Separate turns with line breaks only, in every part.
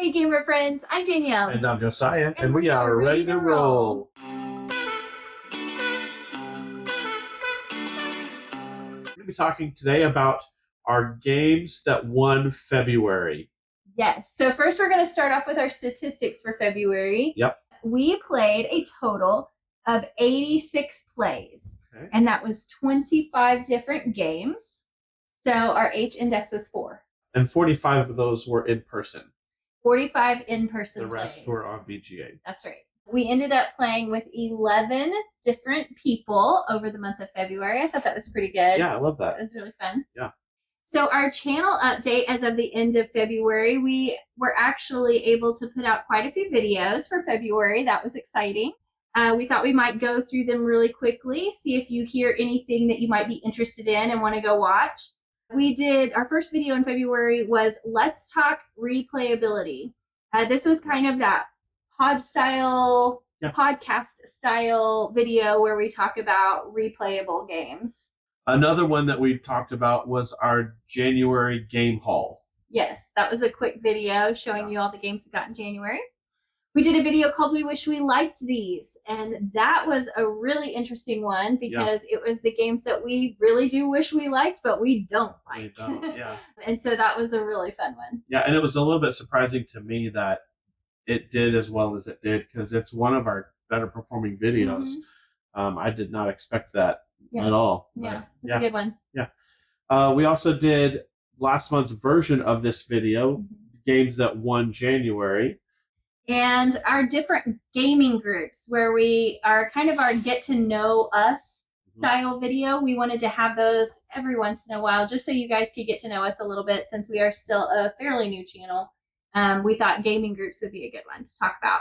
Hey gamer friends, I'm Danielle.
And I'm Josiah, and we are ready to roll. We're going to be talking today about our games that won February.
Yes, so first we're going to start off with our statistics for February.
Yep.
We played a total of 86 plays, and that was 25 different games. So our H index was 4.
And 45 of those were in person.
45 in-person
The rest
plays.
were on VGA.
That's right. We ended up playing with 11 different people over the month of February. I thought that was pretty good.
Yeah, I love that.
It was really fun.
Yeah.
So our channel update as of the end of February, we were actually able to put out quite a few videos for February. That was exciting. We thought we might go through them really quickly, see if you hear anything that you might be interested in and want to go watch. We did, our first video in February was Let's Talk Replayability. This was kind of that podcast style video where we talk about replayable games.
Another one that we talked about was our January game haul.
Yes, that was a quick video showing you all the games we got in January. We did a video called We Wish We Liked These, and that was a really interesting one because it was the games that we really do wish we liked, but we don't like.
We don't, yeah.
And so that was a really fun one.
Yeah, and it was a little bit surprising to me that it did as well as it did because it's one of our better performing videos. Mm-hmm. I did not expect that at all.
Yeah, it's a good one.
Yeah. We also did last month's version of this video, games that won January.
And our different gaming groups where we are kind of our get to know us style video. We wanted to have those every once in a while just so you guys could get to know us a little bit since we are still a fairly new channel. We thought gaming groups would be a good one to talk about.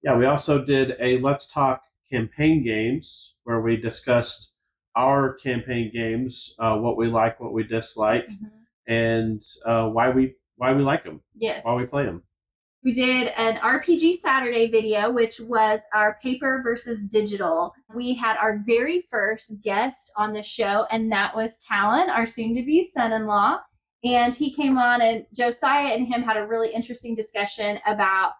Yeah, we also did a Let's Talk campaign games where we discussed our campaign games, what we like, what we dislike, and why we like them.
Yes.
Why we play them.
We did an RPG Saturday video, which was our paper versus digital. We had our very first guest on the show, and that was Talon, our soon-to-be son-in-law. And he came on, and Josiah and him had a really interesting discussion about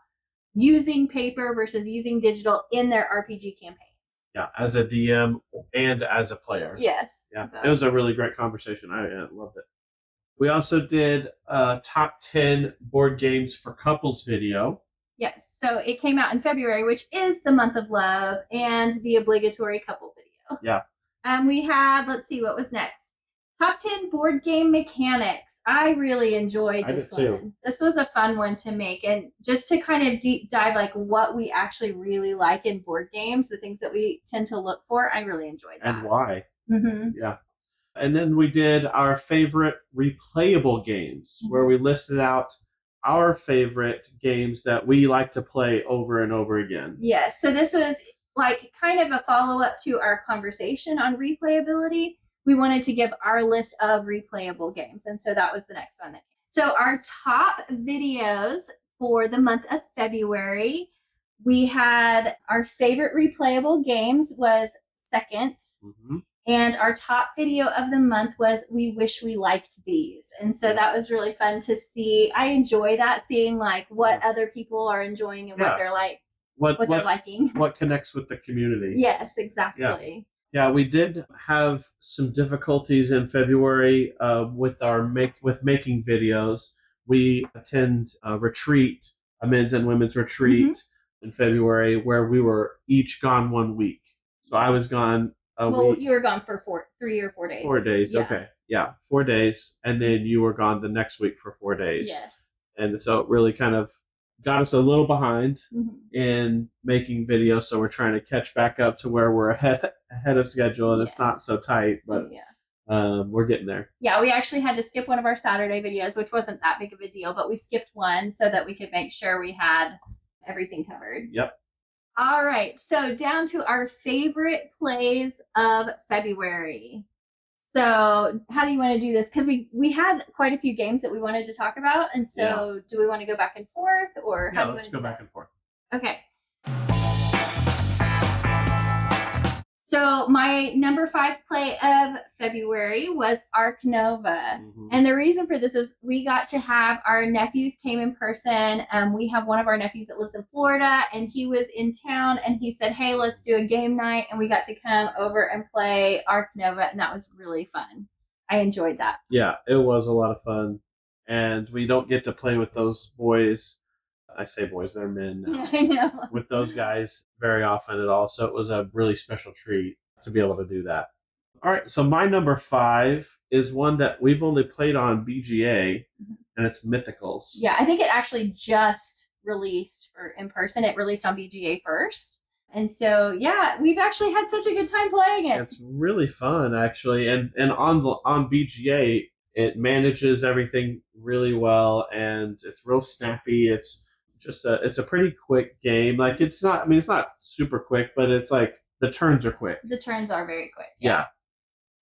using paper versus using digital in their RPG campaigns.
Yeah, as a DM and as a player.
Yes.
Yeah, it was a really great conversation. I loved it. We also did a top 10 board games for couples video.
Yes, so it came out in February, which is the month of love and the obligatory couple video.
Yeah.
We had, let's see, what was next? Top 10 board game mechanics. I really enjoyed this one.
Too.
This was a fun one to make. And just to kind of deep dive, like what we actually really like in board games, the things that we tend to look for, I really enjoyed that.
And why.
Mm-hmm.
Yeah. And then we did our favorite replayable games, where we listed out our favorite games that we like to play over and over again.
Yes. So this was like kind of a follow-up to our conversation on replayability. We wanted to give our list of replayable games. And so that was the next one. So our top videos for the month of February, we had our favorite replayable games was second. And our top video of the month was We Wish We Liked These. And so that was really fun to see. I enjoy that, seeing like what other people are enjoying and what they're like, what they're liking.
What connects with the community.
Yes, exactly.
Yeah, we did have some difficulties in February with making videos. We attend a retreat, a men's and women's retreat in February, where we were each gone 1 week. So I was gone a week.
You were gone for 3 or 4 days.
4 days, okay. Yeah, 4 days. And then you were gone the next week for 4 days.
Yes.
And so it really kind of got us a little behind in making videos. So we're trying to catch back up to where we're ahead of schedule. And it's not so tight, but we're getting there. Yeah,
we actually had to skip one of our Saturday videos, which wasn't that big of a deal, but we skipped one so that we could make sure we had everything covered.
Yep.
All right, so down to our favorite plays of February. So how do you want to do this? Because we had quite a few games that we wanted to talk about, and so do we want to go back and forth, or how do you want to do that?
Let's go back and forth.
Okay. So my number 5 play of February was Ark Nova.
Mhm.
And the reason for this is we got to have our nephews came in person. We have one of our nephews that lives in Florida, and he was in town, and he said, hey, let's do a game night. And we got to come over and play Ark Nova, and that was really fun. I enjoyed that.
Yeah, it was a lot of fun. And we don't get to play with those boys. I say boys, they're men now.
I know.
With those guys very often at all. So it was a really special treat to be able to do that. All right, so my number 5 is one that we've only played on BGA, and it's Mythicals.
Yeah, I think it actually just released for in person. It released on BGA first. And so, yeah, we've actually had such a good time playing it.
It's really fun, actually. And on BGA, it manages everything really well, and it's real snappy. It's a pretty quick game. Like, it's not super quick, but it's like the turns are quick.
The turns are very quick.
Yeah.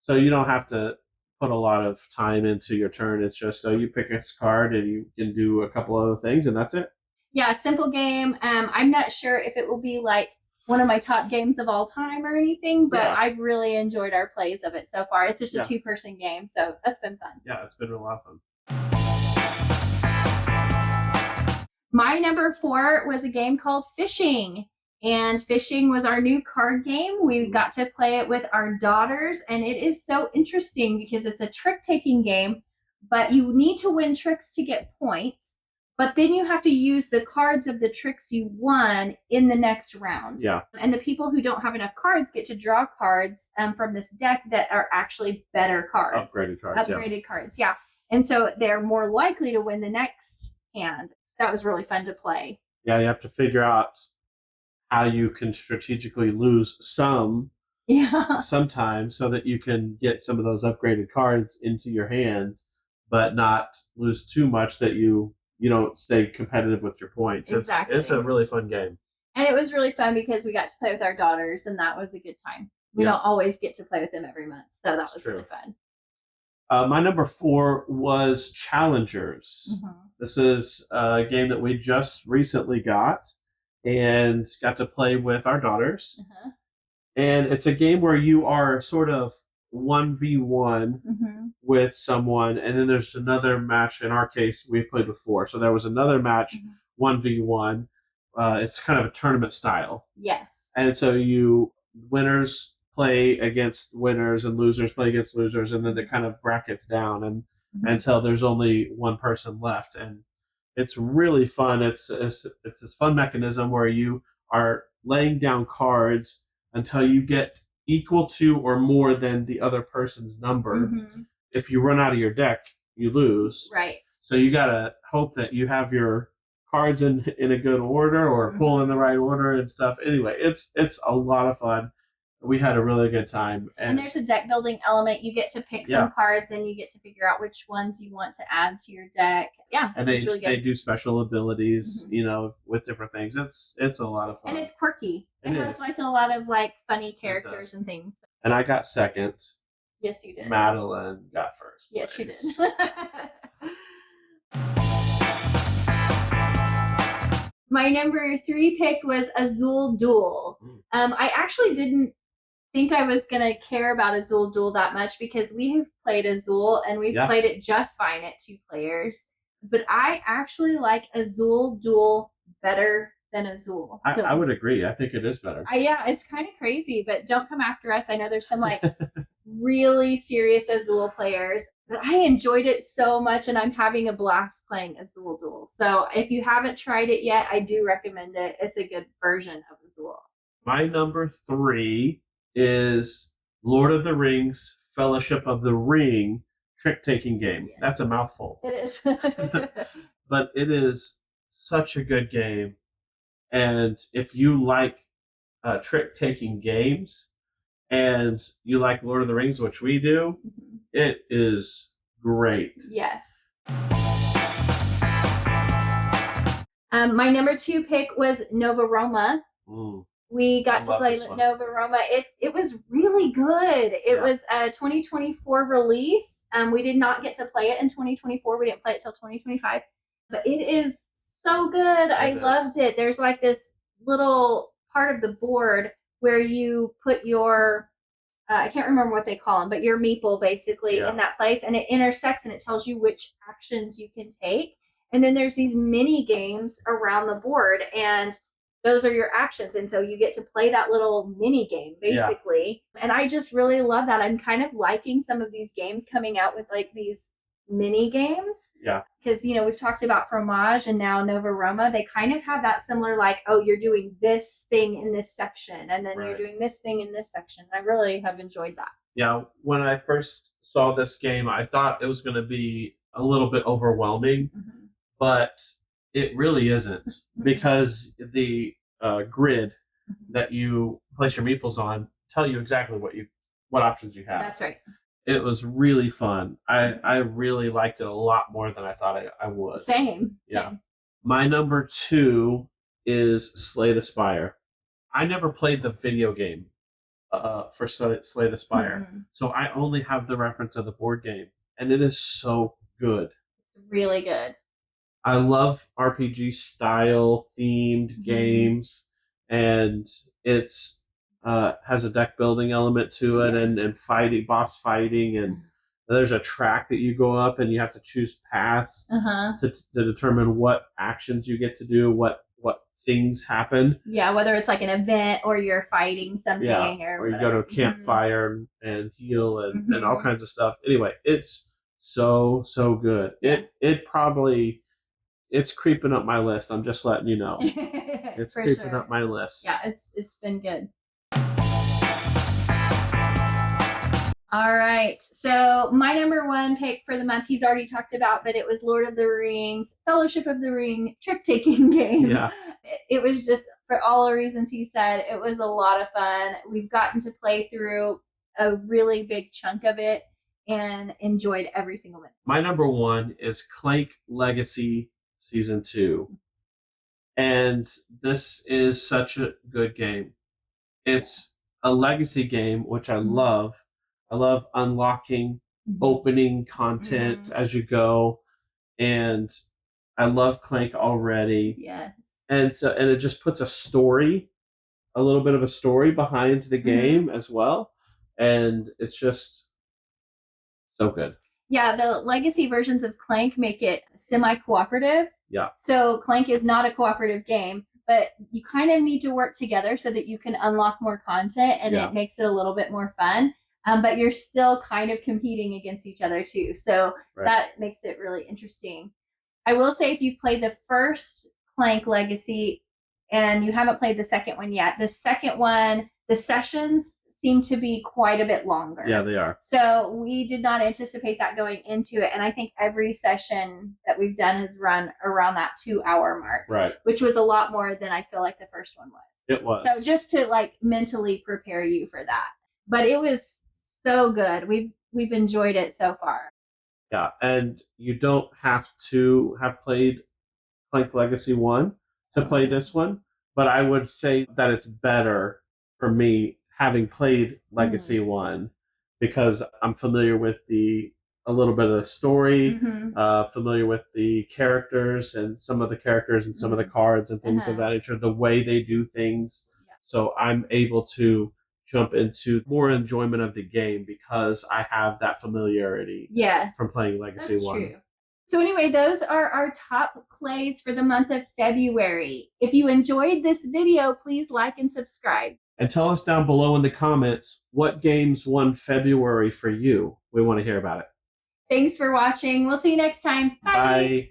So you don't have to put a lot of time into your turn. It's just so you pick a card and you can do a couple other things, and that's it.
Yeah, simple game. I'm not sure if it will be like one of my top games of all time or anything, but
Yeah.
I've really enjoyed our plays of it so far. It's just a
Yeah.
2-person game, so that's been fun.
Yeah, it's been a lot of fun.
My number 4 was a game called Fishing. And Fishing was our new card game. We got to play it with our daughters, and it is so interesting because it's a trick-taking game, but you need to win tricks to get points, but then you have to use the cards of the tricks you won in the next round.
Yeah.
And the people who don't have enough cards get to draw cards from this deck that are actually better cards.
Upgraded cards.
Upgraded cards, yeah. And so they're more likely to win the next hand. That was really fun to play.
Yeah, you have to figure out how you can strategically lose sometimes so that you can get some of those upgraded cards into your hand, but not lose too much that you don't stay competitive with your points.
Exactly.
It's a really fun game.
And it was really fun because we got to play with our daughters, and that was a good time. We don't always get to play with them every month, so that was really fun.
My number 4 was Challengers.
Mm-hmm.
This is a game that we just recently got and got to play with our daughters.
Uh-huh.
And it's a game where you are sort of 1v1 with someone, and then there's another match. In our case, we played with 4. So there was another match, 1v1. It's kind of a tournament style.
Yes.
And so winners play against winners and losers play against losers, and then it kind of brackets down and until there's only one person left. And it's really fun. It's this fun mechanism where you are laying down cards until you get equal to or more than the other person's number. If you run out of your deck, you lose.
Right.
So you gotta hope that you have your cards in a good order or pull in the right order and stuff. Anyway, it's a lot of fun. We had a really good time.
And there's a deck building element. You get to pick some cards, and you get to figure out which ones you want to add to your deck. Yeah,
and
it's really good.
They do special abilities, with different things. It's a lot of fun.
And it's quirky. It has like a lot of like funny characters and things.
And I got second.
Yes, you did.
Madeline got first.
Yes, she did. My number 3 pick was Azul Duel. I actually didn't think I was going to care about Azul Duel that much because we have played Azul and we've played it just fine at 2 players. But I actually like Azul Duel better than Azul.
I would agree. I think it is better.
Yeah, it's kind of crazy, but don't come after us. I know there's some like really serious Azul players, but I enjoyed it so much, and I'm having a blast playing Azul Duel. So if you haven't tried it yet, I do recommend it. It's a good version of Azul.
My number 3 is Lord of the Rings, Fellowship of the Ring trick-taking game. Yes. That's a mouthful.
It is.
But it is such a good game. And if you like trick-taking games and you like Lord of the Rings, which we do, it is great.
Yes. My number 2 pick was Nova Roma. We got to play Nova Roma. It was really good. It was a 2024 release. We did not get to play it in 2024. We didn't play it till 2025. But it is so good. I loved it. There's like this little part of the board where you put your I can't remember what they call them, but your meeple basically
Yeah.
in that place, and it intersects and it tells you which actions you can take. And then there's these mini games around the board, and those are your actions. And so you get to play that little mini game basically. Yeah. And I just really love that. I'm kind of liking some of these games coming out with like these mini games.
Yeah.
Because, you know, we've talked about Fromage and now Nova Roma. They kind of have that similar, like, oh, you're doing this thing in this section, and then you're doing this thing in this section. I really have enjoyed that.
Yeah. When I first saw this game, I thought it was going to be a little bit overwhelming, but it really isn't, because the grid that you place your meeples on tell you exactly what options you have.
That's right.
It was really fun. I really liked it a lot more than I thought I would.
Same.
Yeah.
Same.
My number 2 is Slay the Spire. I never played the video game for Slay the Spire, so I only have the reference of the board game, and it is so good.
It's really good.
I love RPG style themed games, and it's has a deck building element to it, and fighting, boss fighting, and there's a track that you go up and you have to choose paths to determine what actions you get to do, what things happen.
Yeah, whether it's like an event or you're fighting something,
or you go to a campfire and heal and all kinds of stuff. Anyway, it's so good. It's creeping up my list. I'm just letting you know. It's creeping up my list.
Yeah, it's been good. All right. So my number 1 pick for the month, he's already talked about, but it was Lord of the Rings, Fellowship of the Ring trick-taking game.
Yeah.
It was just, for all the reasons he said, it was a lot of fun. We've gotten to play through a really big chunk of it and enjoyed every single minute.
My number 1 is Clank Legacy Season 2. And this is such a good game. It's a legacy game, which I love. I love unlocking, opening content as you go, and I love Clank already.
Yes.
And it just puts a little bit of a story behind the game as well, and it's just so good.
Yeah, the legacy versions of Clank make it semi-cooperative.
Yeah.
So Clank is not a cooperative game, but you kind of need to work together so that you can unlock more content, and it makes it a little bit more fun. But you're still kind of competing against each other too. So that makes it really interesting. I will say, if you've played the first Clank Legacy and you haven't played the second one yet, the second one, the sessions seem to be quite a bit longer.
Yeah, they are.
So we did not anticipate that going into it. And I think every session that we've done has run around that 2-hour mark.
Right.
Which was a lot more than I feel like the first one was.
It was.
So just to like mentally prepare you for that. But it was so good. We've enjoyed it so far.
Yeah, and you don't have to have played Clank Legacy 1 to play this one, but I would say that it's better for me having played Legacy 1, because I'm familiar with a little bit of the story, familiar with the characters and some of the characters and some of the cards and things of that nature, the way they do things. Yeah. So I'm able to jump into more enjoyment of the game because I have that familiarity from playing Legacy 1. True.
So anyway, those are our top plays for the month of February. If you enjoyed this video, please like and subscribe.
And tell us down below in the comments what games won February for you. We want to hear about it.
Thanks for watching. We'll see you next time. Bye.
Bye.